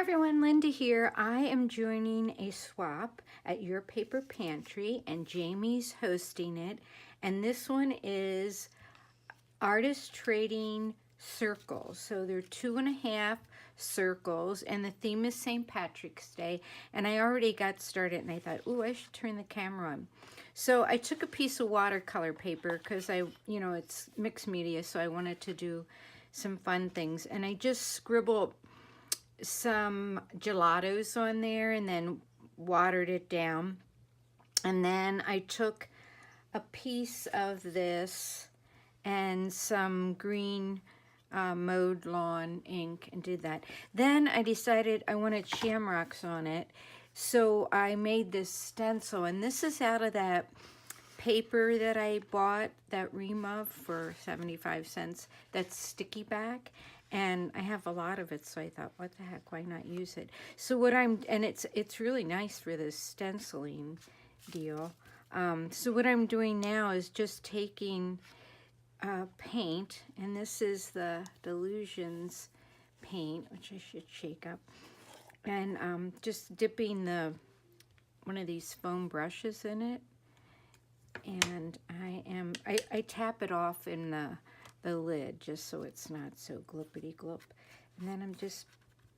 everyone, Linda here. I am joining a swap at Your Paper Pantry and Jamie's hosting it. And this one is Artist Trading Circles. So they're 2.5 circles and the theme is St. Patrick's Day. And I already got started and I thought, ooh, I should turn the camera on. So I took a piece of watercolor paper because it's mixed media, so I wanted to do some fun things. And I just scribbled some gelatos on there and then watered it down. And then I took a piece of this and some green mowed lawn ink and did that. Then I decided I wanted shamrocks on it, so I made this stencil, and this is out of that paper that I bought, that ream of, for 75 cents, that's sticky back. And I have a lot of it, so I thought, what the heck, why not use it? So it's really nice for this stenciling deal. So what I'm doing now is just taking paint, and this is the Delusions paint, which I should shake up, and just dipping one of these foam brushes in it, and I tap it off in the lid just so it's not so gloopity gloop, and then I'm just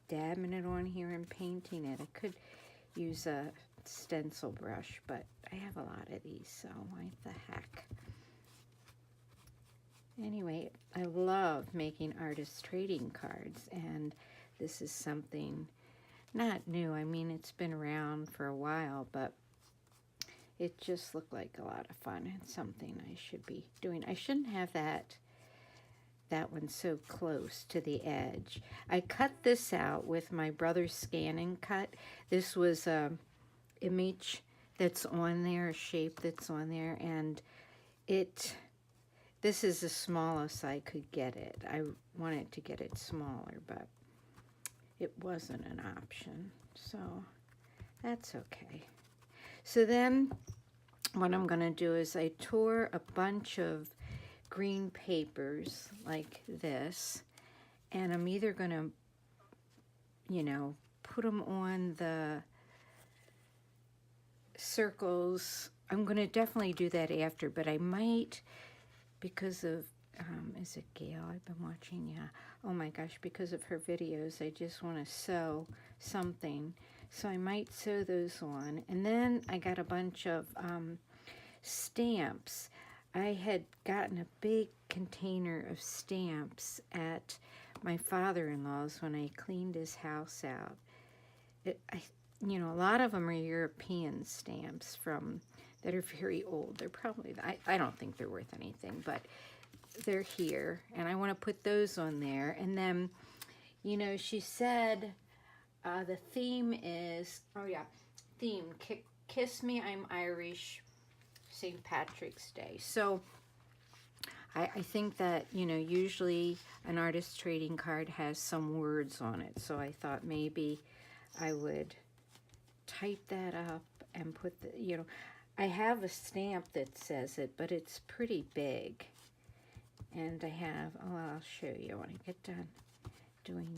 dabbing it on here and painting it. I could use a stencil brush, but I have a lot of these, so why the heck. Anyway, I love making artist trading cards, and this is something not new. I mean, it's been around for a while, but it just looked like a lot of fun. It's something I should be doing. I shouldn't have that one so close to the edge. I cut this out with my brother's scan and cut. This was a image that's on there, a shape that's on there, and this is the smallest I could get it. I wanted to get it smaller, but it wasn't an option, so that's okay. So then what I'm gonna do is I tore a bunch of green papers like this, and I'm either gonna, put them on the circles. I'm gonna definitely do that after, but I might, because of, is it Gail I've been watching? Yeah. Oh my gosh, because of her videos, I just want to sew something. So I might sew those on. And then I got a bunch of stamps. I had gotten a big container of stamps at my father-in-law's when I cleaned his house out. A lot of them are European stamps that are very old. They're probably, I don't think they're worth anything, but they're here, and I want to put those on there. And then, she said the theme is, Kiss Me, I'm Irish, St. Patrick's Day. So I think that, usually an artist trading card has some words on it. So I thought maybe I would type that up and put I have a stamp that says it, but it's pretty big. And I have, I'll show you when I get done doing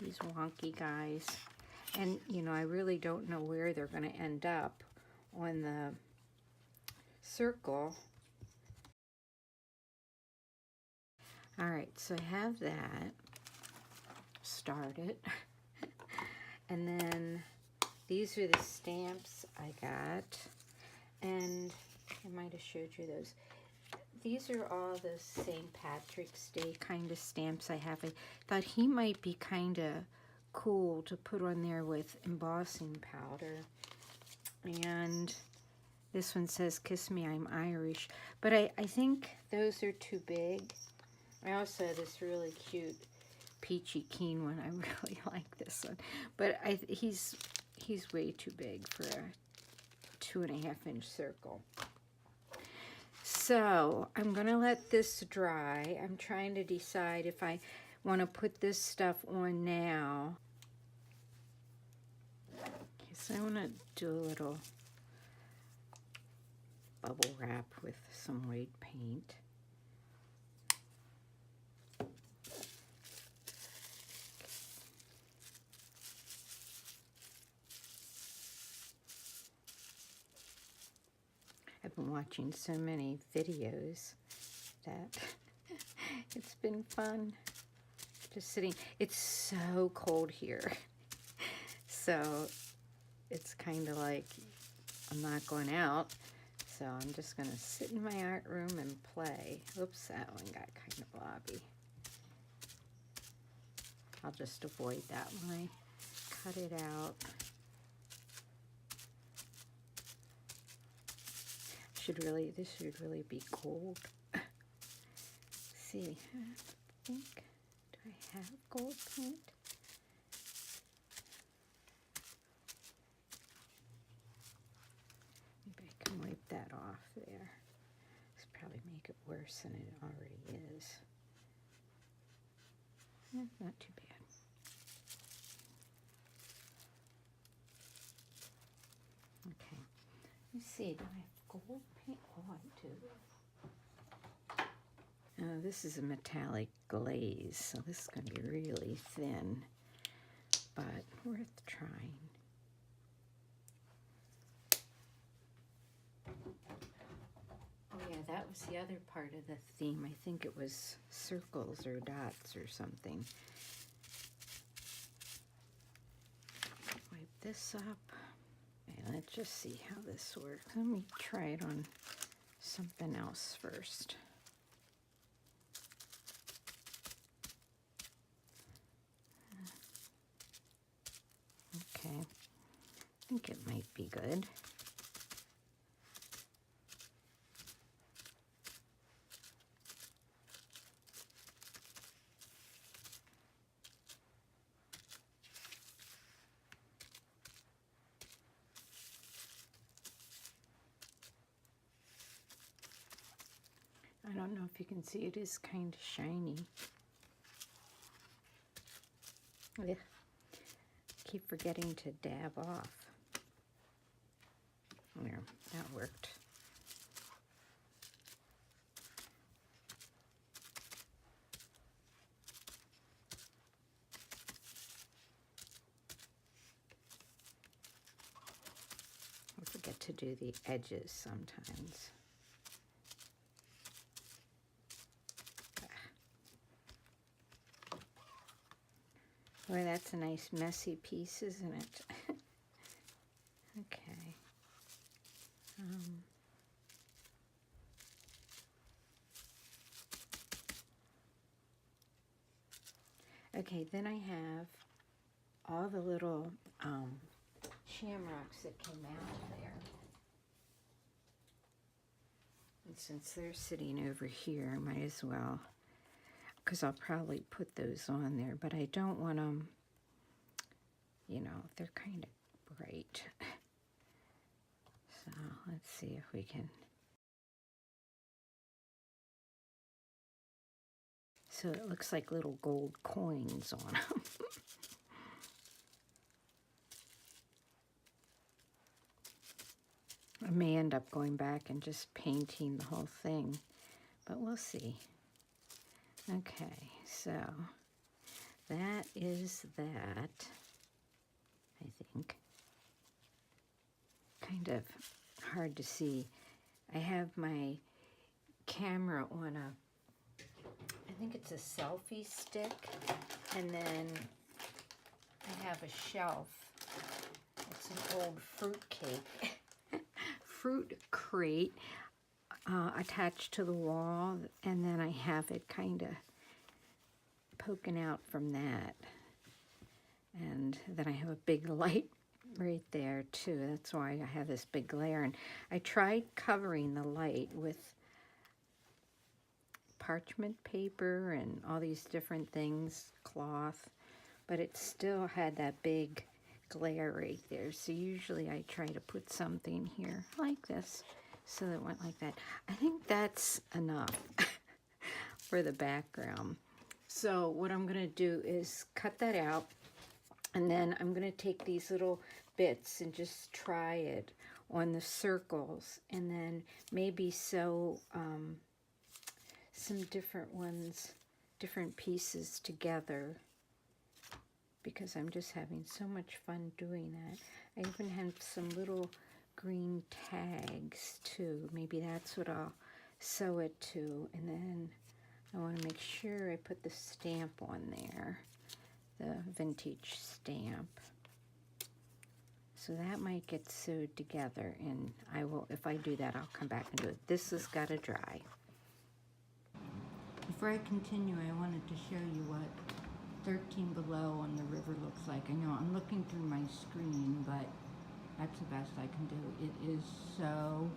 these wonky guys. And, I really don't know where they're going to end up on the circle. All right, so I have that started. And then these are the stamps I got. And I might have showed you those. These are all the St. Patrick's Day kind of stamps I have. I thought he might be kind of cool to put on there with embossing powder. And this one says, Kiss Me, I'm Irish. But I think those are too big. I also have this really cute peachy keen one. I really like this one. But he's way too big for a 2.5-inch circle. So I'm gonna let this dry. I'm trying to decide if I want to put this stuff on now. Okay, so I want to do a little bubble wrap with some white paint. been watching so many videos that it's been fun just sitting. It's so cold here. So it's kind of like I'm not going out. So I'm just going to sit in my art room and play. Oops, that one got kind of blobby. I'll just avoid that one. I cut it out. This should really be gold. Let's see, I think, do I have gold paint? Maybe I can wipe that off there. This probably make it worse than it already is. Not too bad. Okay, let me see, do I have gold paint? Oh, I do. This is a metallic glaze, so this is going to be really thin, but worth trying. Oh yeah, that was the other part of the theme. I think it was circles or dots or something. Wipe this up. Okay, let's just see how this works. Let me try it on something else first. Okay, I think it might be good. I don't know if you can see, it is kind of shiny. Yeah. Keep forgetting to dab off. There, that worked. I forget to do the edges sometimes. Boy, that's a nice messy piece, isn't it? Okay. Okay, then I have all the little shamrocks that came out there. And since they're sitting over here, I might as well, because I'll probably put those on there, but I don't want them, you know, they're kind of bright. So let's see if we can. So it looks like little gold coins on them. I may end up going back and just painting the whole thing, but we'll see. Okay, so that is that, I think. Kind of hard to see. I have my camera on I think it's a selfie stick, and then I have a shelf. It's an old fruit crate attached to the wall, and then I have it kind of poking out from that. And then I have a big light right there too. That's why I have this big glare. And I tried covering the light with parchment paper and all these different things, cloth, but it still had that big glare right there. So usually I try to put something here like this so that it went like that. I think that's enough for the background. So what I'm going to do is cut that out, and then I'm going to take these little bits and just try it on the circles, and then maybe sew some different ones, different pieces together, because I'm just having so much fun doing that. I even have some little green tags too. Maybe that's what I'll sew it to. And then I want to make sure I put the stamp on there, the vintage stamp. So that might get sewed together, and I will, if I do that, I'll come back and do it. This has got to dry. Before I continue, I wanted to show you what 13 below on the river looks like. I know I'm looking through my screen, but that's the best I can do. It is so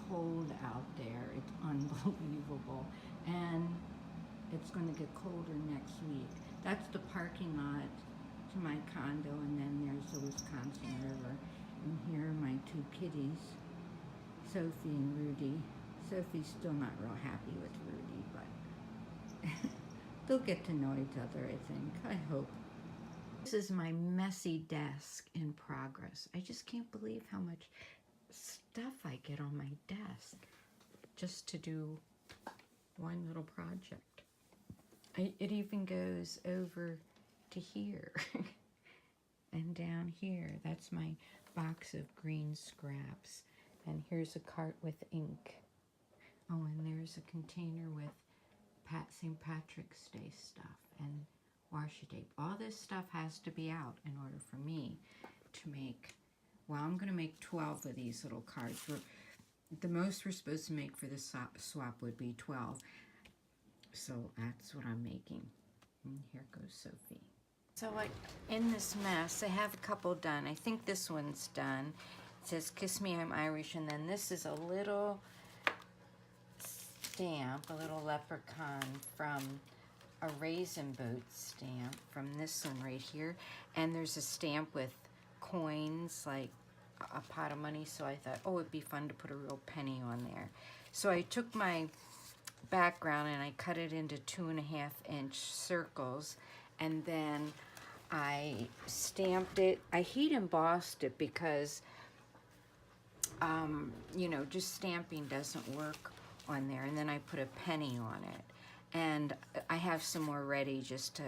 cold out there. It's unbelievable. And it's going to get colder next week. That's the parking lot to my condo, and then there's the Wisconsin River. And here are my two kitties, Sophie and Rudy. Sophie's still not real happy with Rudy, but they'll get to know each other, I think. I hope. This is my messy desk in progress. I just can't believe how much stuff I get on my desk just to do one little project. It even goes over to here and down here. That's my box of green scraps. And here's a cart with ink. Oh, and there's a container with St. Patrick's Day stuff and washi tape. All this stuff has to be out in order for me to make, well, I'm going to make 12 of these little cards. The most we're supposed to make for this swap would be 12. So that's what I'm making. And here goes Sophie. So in this mess, I have a couple done. I think this one's done. It says, "Kiss Me, I'm Irish," and then this is a little stamp, a little leprechaun from a Raisin Boat stamp from this one right here. And there's a stamp with coins, like a pot of money, so I thought, oh, it'd be fun to put a real penny on there. So I took my background and I cut it into 2.5-inch circles, and then I stamped it. I heat embossed it because you know, just stamping doesn't work on there. And then I put a penny on it, and I have some more ready just to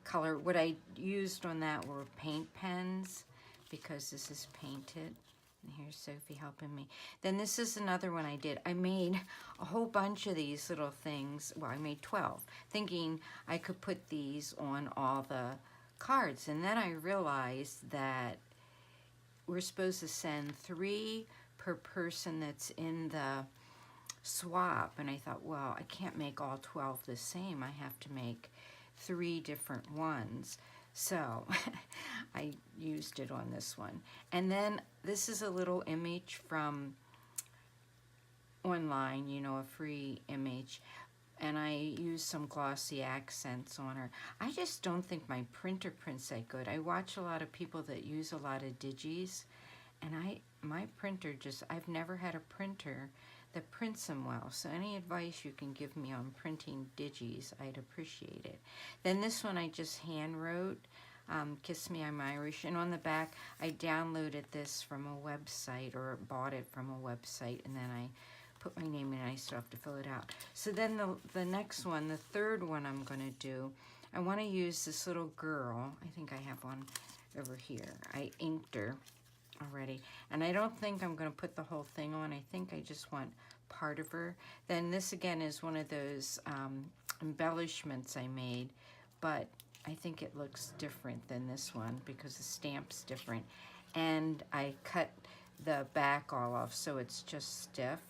color. What I used on that were paint pens, because this is painted. And here's Sophie helping me. Then this is another one I did. I made a whole bunch of these little things. Well, I made 12, thinking I could put these on all the cards. And then I realized that we're supposed to send 3 per person that's in the swap. And I thought, well, I can't make all 12 the same. I have to make 3 different ones. So I used it on this one. And then this is a little image from online, you know, a free image. And I used some glossy accents on her. I just don't think my printer prints that good. I watch a lot of people that use a lot of Digis, and my printer just, I've never had a printer that prints them well. So any advice you can give me on printing Digis, I'd appreciate it. Then this one I just hand wrote, Kiss Me, I'm Irish. And on the back, I downloaded this from a website, or bought it from a website, and then I put my name in, and I still have to fill it out. So then the next one, the third one I'm gonna do, I wanna use this little girl. I think I have one over here. I inked her already, and I don't think I'm going to put the whole thing on. I think I just want part of her. Then this again is one of those embellishments I made, but I think it looks different than this one because the stamp's different. And I cut the back all off so it's just stiff.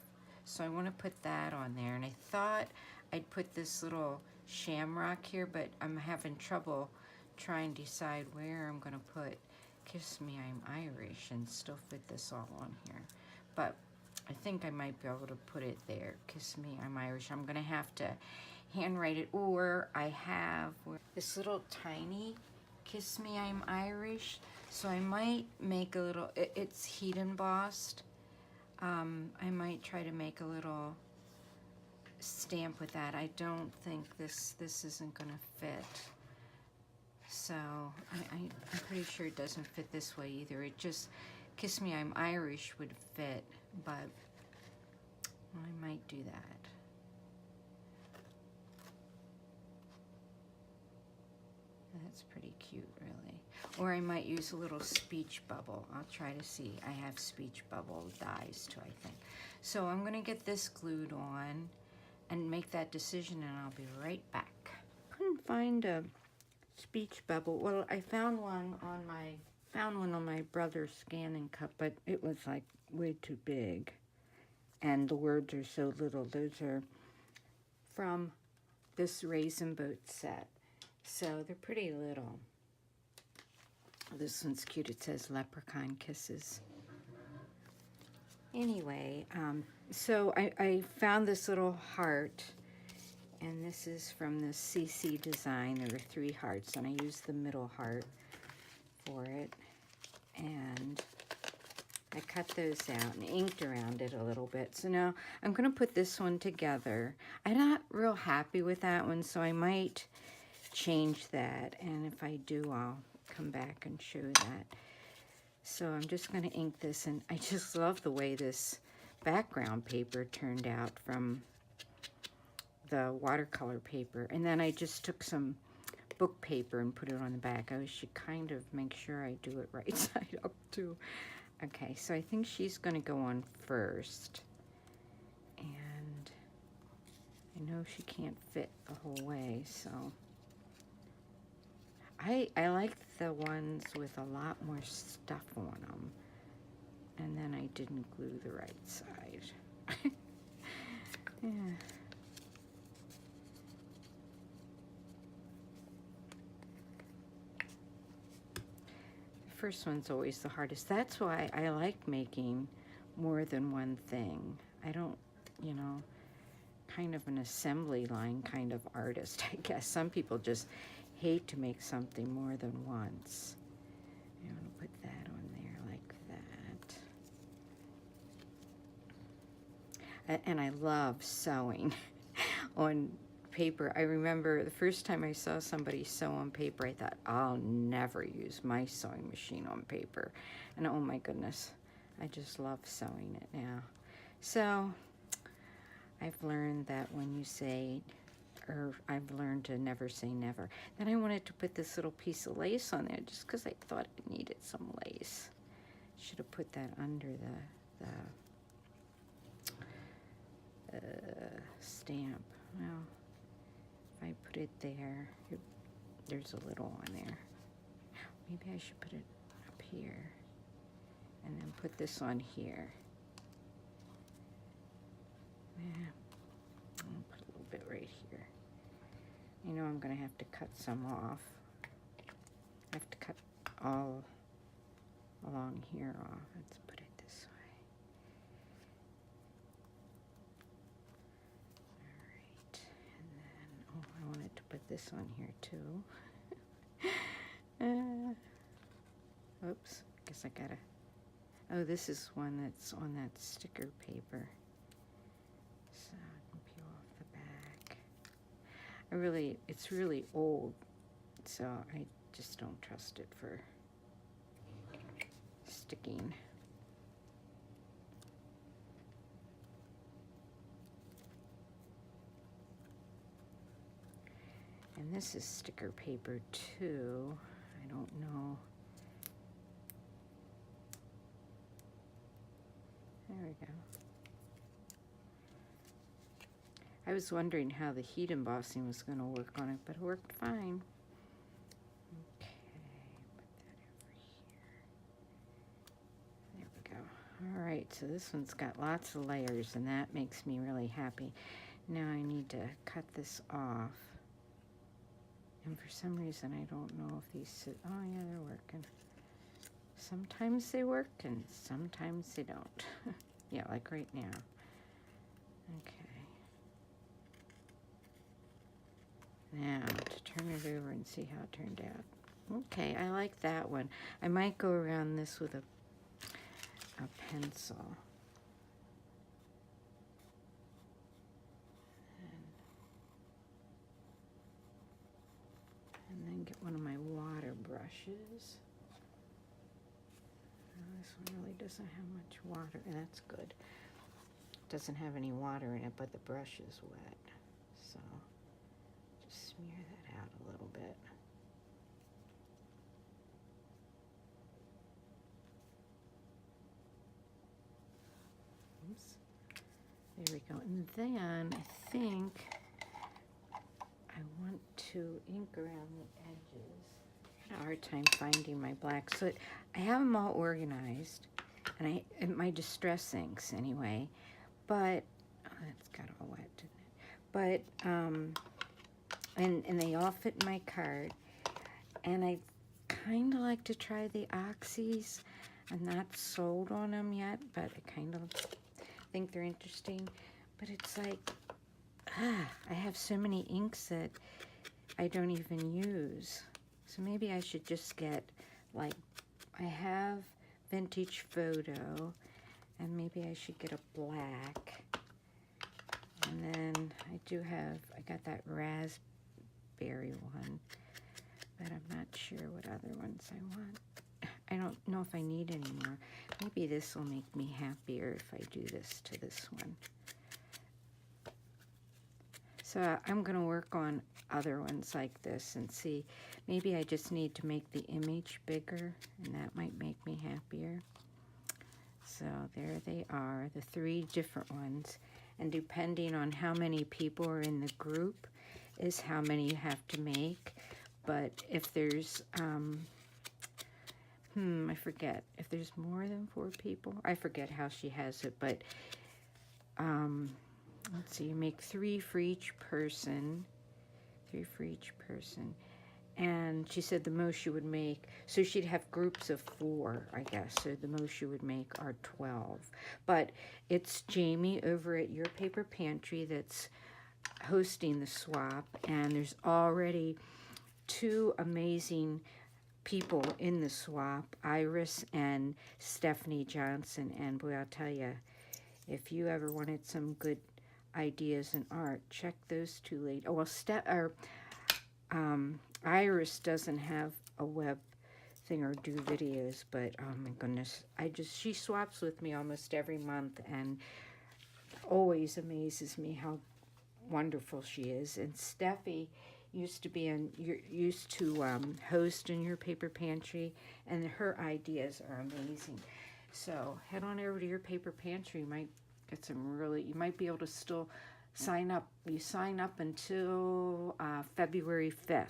So I want to put that on there, and I thought I'd put this little shamrock here, but I'm having trouble trying to decide where I'm going to put Kiss Me, I'm Irish, and still fit this all on here. But I think I might be able to put it there. Kiss Me, I'm Irish. I'm going to have to handwrite it, or I have this little tiny Kiss Me, I'm Irish. So I might make a little, it's heat embossed. I might try to make a little stamp with that. I don't think this isn't going to fit. So I'm pretty sure it doesn't fit this way either. It just, Kiss Me, I'm Irish would fit, but I might do that. That's pretty cute, really. Or I might use a little speech bubble. I'll try to see. I have speech bubble dies too, I think. So I'm going to get this glued on and make that decision, and I'll be right back. Couldn't find a speech bubble. Well, I found one on my brother's scanning cup, but it was like way too big. And the words are so little. Those are from this Raisin Boat set. So they're pretty little. This one's cute. It says Leprechaun Kisses. Anyway, so I found this little heart, and this is from the CC design. There were 3 hearts, and I used the middle heart for it. And I cut those out and inked around it a little bit. So now I'm going to put this one together. I'm not real happy with that one, so I might change that. And if I do, I'll come back and show that. So I'm just going to ink this, and I just love the way this background paper turned out from the watercolor paper. And then I just took some book paper and put it on the back. I should kind of make sure I do it right side up too. Okay, so I think she's going to go on first. And I know she can't fit the whole way, so I like the ones with a lot more stuff on them. And then I didn't glue the right side. Yeah. The first one's always the hardest. That's why I like making more than one thing. I don't, you know, kind of an assembly line kind of artist, I guess. Some people just hate to make something more than once. I'm going to put that on there like that. And I love sewing on paper. I remember the first time I saw somebody sew on paper, I thought, I'll never use my sewing machine on paper. And oh my goodness, I just love sewing it now. So I've learned that when you say, or I've learned to never say never. Then I wanted to put this little piece of lace on there just because I thought it needed some lace. Should have put that under the stamp. Well, if I put it there, there's a little on there. Maybe I should put it up here and then put this on here. Yeah, I'll put a little bit right here. You know I'm going to have to cut some off. I have to cut all along here off. Let's put it this way. Alright, and then, oh, I wanted to put this on here too. Oops, guess I gotta, oh, this is one that's on that sticker paper. So I can peel off the back. It's really old, so I just don't trust it for sticking. And this is sticker paper too. I don't know. There we go. I was wondering how the heat embossing was going to work on it, but it worked fine. Okay, put that over here. There we go. All right, so this one's got lots of layers, and that makes me really happy. Now I need to cut this off. And for some reason, I don't know if these, oh yeah, they're working. Sometimes they work, and sometimes they don't. Yeah, like right now. Okay. Now, to turn it over and see how it turned out. Okay, I like that one. I might go around this with a pencil. And then get one of my water brushes. This one really doesn't have much water, and that's good. It doesn't have any water in it, but the brush is wet. So just smear that out a little bit. There we go. And then I think I want to ink around the edges. I had a hard time finding my black. So I have them all organized, and my Distress inks anyway. But it's got all wet, didn't it? But and they all fit in my card. And I kind of like to try the oxys. I'm not sold on them yet, but I kind of think they're interesting. But it's like, I have so many inks that I don't even use. So maybe I should just get, like, I have Vintage Photo, and maybe I should get a black. And then I do have, I got that raspberry one, but I'm not sure what other ones I want. I don't know if I need any more. Maybe this will make me happier if I do this to this one. So I'm going to work on other ones like this and see. Maybe I just need to make the image bigger, and that might make me happier. So there they are, the 3 different ones. And depending on how many people are in the group is how many you have to make. But if there's, I forget. If there's more than 4 people, I forget how she has it, but let's see, you make 3 for each person. 3 for each person. And she said the most you would make, so she'd have groups of 4, I guess. So the most you would make are 12. But it's Jamie over at Your Paper Pantry that's hosting the swap. And there's already 2 amazing people in the swap, Iris and Stephanie Johnson. And boy, I'll tell you, if you ever wanted some good ideas in art, check those 2 ladies. Oh, well, Iris doesn't have a web thing or do videos, but oh my goodness, she swaps with me almost every month and always amazes me how wonderful she is. And Steffi used to host in Your Paper Pantry, and her ideas are amazing. So head on over to Your Paper Pantry. You might get you might be able to still sign up. You sign up until February 5th.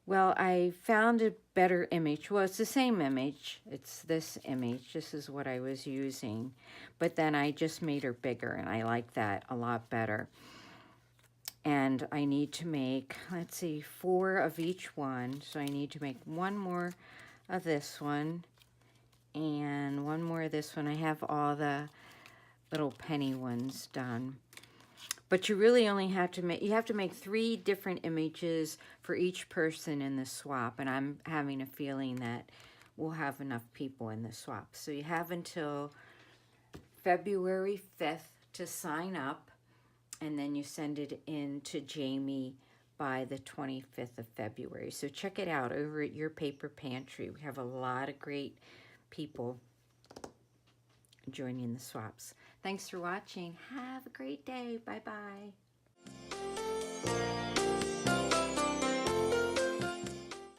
Well, I found a better image. Well, it's the same image. It's this image. This is what I was using. But then I just made her bigger, and I like that a lot better. And I need to make, let's see, 4 of each one. So I need to make 1 more of this one and 1 more of this one. I have all the little penny ones done. But you really only have to make 3 different images for each person in the swap. And I'm having a feeling that we'll have enough people in the swap. So you have until February 5th to sign up. And then you send it in to Jamie by the 25th of February. So check it out over at Your Paper Pantry. We have a lot of great people joining the swaps. Thanks for watching. Have a great day. Bye-bye.